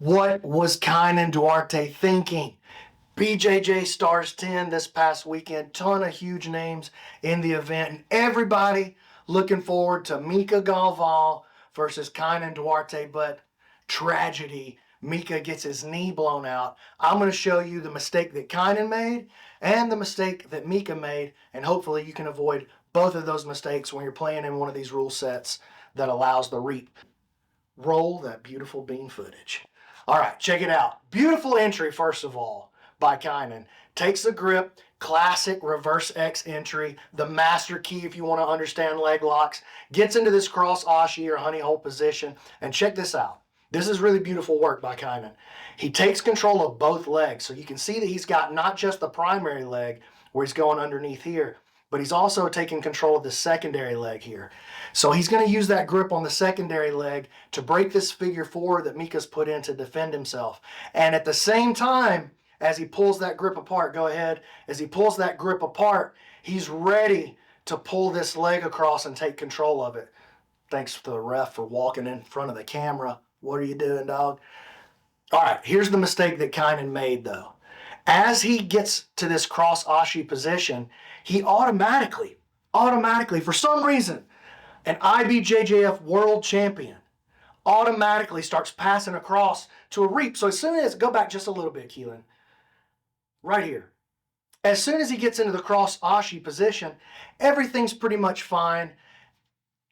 What was Kaynan Duarte thinking? BJJ Stars 10 this past weekend. Ton of huge names in the event. And everybody looking forward to Mica Galvao versus Kaynan Duarte. But tragedy, Mica gets his knee blown out. I'm going to show you the mistake that Kaynan made and the mistake that Mica made. And hopefully you can avoid both of those mistakes when you're playing in one of these rule sets that allows the reap. Roll that beautiful bean footage. All right, check it out. Beautiful entry, first of all, by Kaynan. Takes the grip, classic reverse X entry, the master key if you want to understand leg locks. Gets into this cross ashi or honey hole position, and check this out. This is really beautiful work by Kaynan. He takes control of both legs, so you can see that he's got not just the primary leg where he's going underneath here, but he's also taking control of the secondary leg here. So he's going to use that grip on the secondary leg to break this figure four that Mica's put in to defend himself. And at the same time, as he pulls that grip apart, go ahead, as he pulls that grip apart, he's ready to pull this leg across and take control of it. Thanks to the ref for walking in front of the camera. What are you doing, dog? All right, here's the mistake that Kaynan made, though. As he gets to this cross ashi position, he automatically, for some reason, an IBJJF world champion automatically starts passing across to a reap. So as soon as, go back just a little bit, Keelan, right here. As soon as he gets into the cross ashi position, everything's pretty much fine.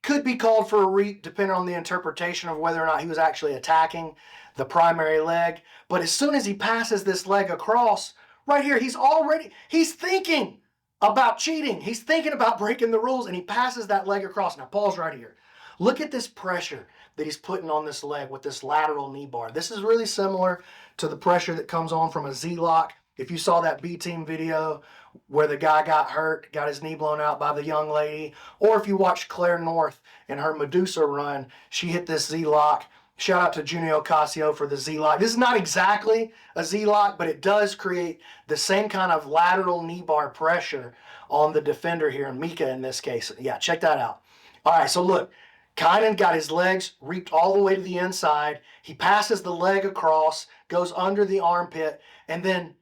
Could be called for a reap depending on the interpretation of whether or not he was actually attacking the primary leg. But as soon as he passes this leg across, right here, he's thinking about cheating. He's thinking about breaking the rules, and he passes that leg across. Now pause right here. Look at this pressure that he's putting on this leg with this lateral knee bar. This is really similar to the pressure that comes on from a Z-lock. If you saw that B-team video where the guy got hurt, got his knee blown out by the young lady, or if you watched Claire North in her Medusa run, she hit this Z-lock. Shout out to Junio Ocasio for the Z-lock. This is not exactly a Z-lock, but it does create the same kind of lateral knee bar pressure on the defender here, and Mica in this case. Yeah, check that out. All right, so look, Kaynan got his legs reaped all the way to the inside. He passes the leg across, goes under the armpit, and then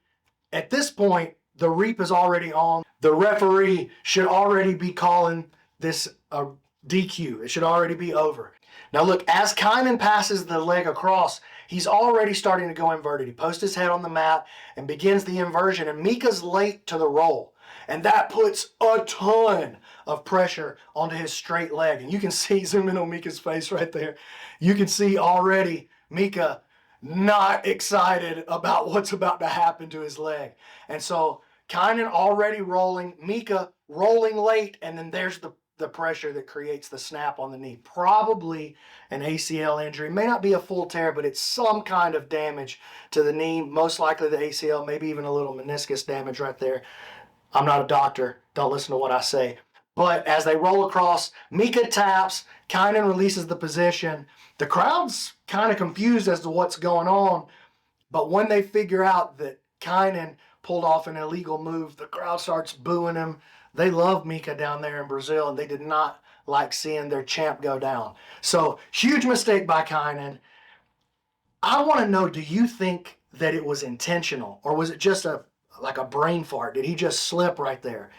at this point, the reap is already on. The referee should already be calling this a DQ. It should already be over. Now look, as Kaynan passes the leg across, he's already starting to go inverted. He posts his head on the mat and begins the inversion, and Mica's late to the roll. And that puts a ton of pressure onto his straight leg. And you can see, zoom in on Mica's face right there. You can see already Mica not excited about what's about to happen to his leg. And so Kaynan already rolling, Mica rolling late, and then there's the pressure that creates the snap on the knee. Probably an ACL injury. May not be a full tear, but it's some kind of damage to the knee. Most likely the ACL, maybe even a little meniscus damage right there. I'm not a doctor. Don't listen to what I say. But as they roll across, Mica taps, Kaynan releases the position. The crowd's kind of confused as to what's going on, but when they figure out that Kaynan pulled off an illegal move, the crowd starts booing him. They love Mica down there in Brazil, and they did not like seeing their champ go down. So, huge mistake by Kaynan. I want to know, do you think that it was intentional, or was it just like a brain fart? Did he just slip right there?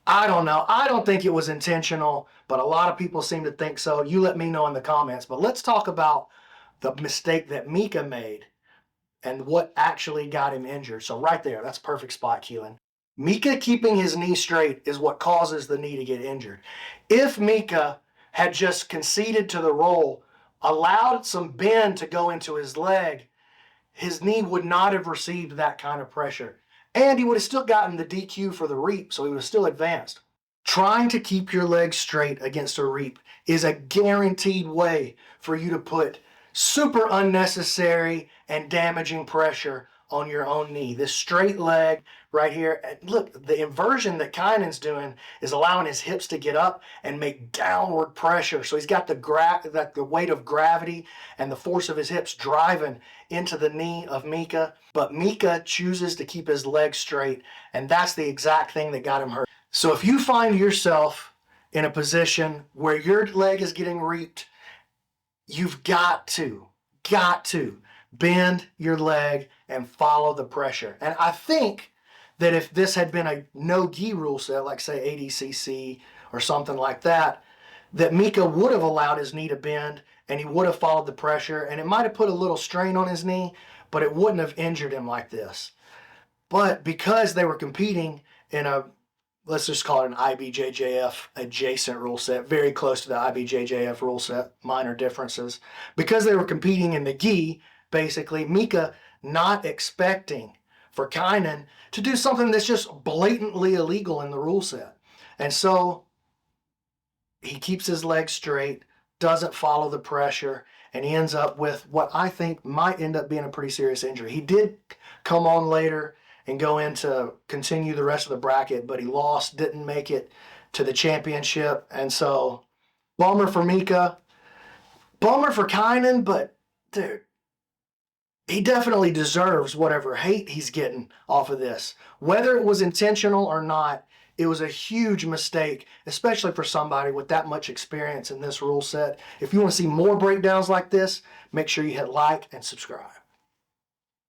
I don't know. I don't think it was intentional, but a lot of people seem to think so. You let me know in the comments. But let's talk about the mistake that Mica made and what actually got him injured. So right there, that's a perfect spot, Keelan. Mica keeping his knee straight is what causes the knee to get injured. If Mica had just conceded to the roll, allowed some bend to go into his leg, his knee would not have received that kind of pressure. And he would have still gotten the DQ for the reap, so he would have still advanced. Trying to keep your legs straight against a reap is a guaranteed way for you to put super unnecessary and damaging pressure on your own knee. This straight leg right here, look, the inversion that Kaynan's doing is allowing his hips to get up and make downward pressure. So he's got the weight of gravity and the force of his hips driving into the knee of Mica. But Mica chooses to keep his legs straight, and that's the exact thing that got him hurt. So if you find yourself in a position where your leg is getting reaped, you've got to bend your leg and follow the pressure. And I think that if this had been a no-gi rule set, like say ADCC or something like that, that Mica would have allowed his knee to bend and he would have followed the pressure, and it might have put a little strain on his knee, but it wouldn't have injured him like this. But because they were competing in a, let's just call it an IBJJF adjacent rule set, very close to the IBJJF rule set, minor differences. Because they were competing in the gi, basically, Mica not expecting for Kaynan to do something that's just blatantly illegal in the rule set. And so he keeps his legs straight, doesn't follow the pressure, and he ends up with what I think might end up being a pretty serious injury. He did come on later and go in to continue the rest of the bracket, but he lost, didn't make it to the championship. And so, bummer for Mica, bummer for Kaynan, but dude, he definitely deserves whatever hate he's getting off of this. Whether it was intentional or not, it was a huge mistake, especially for somebody with that much experience in this rule set. If you want to see more breakdowns like this, make sure you hit like and subscribe.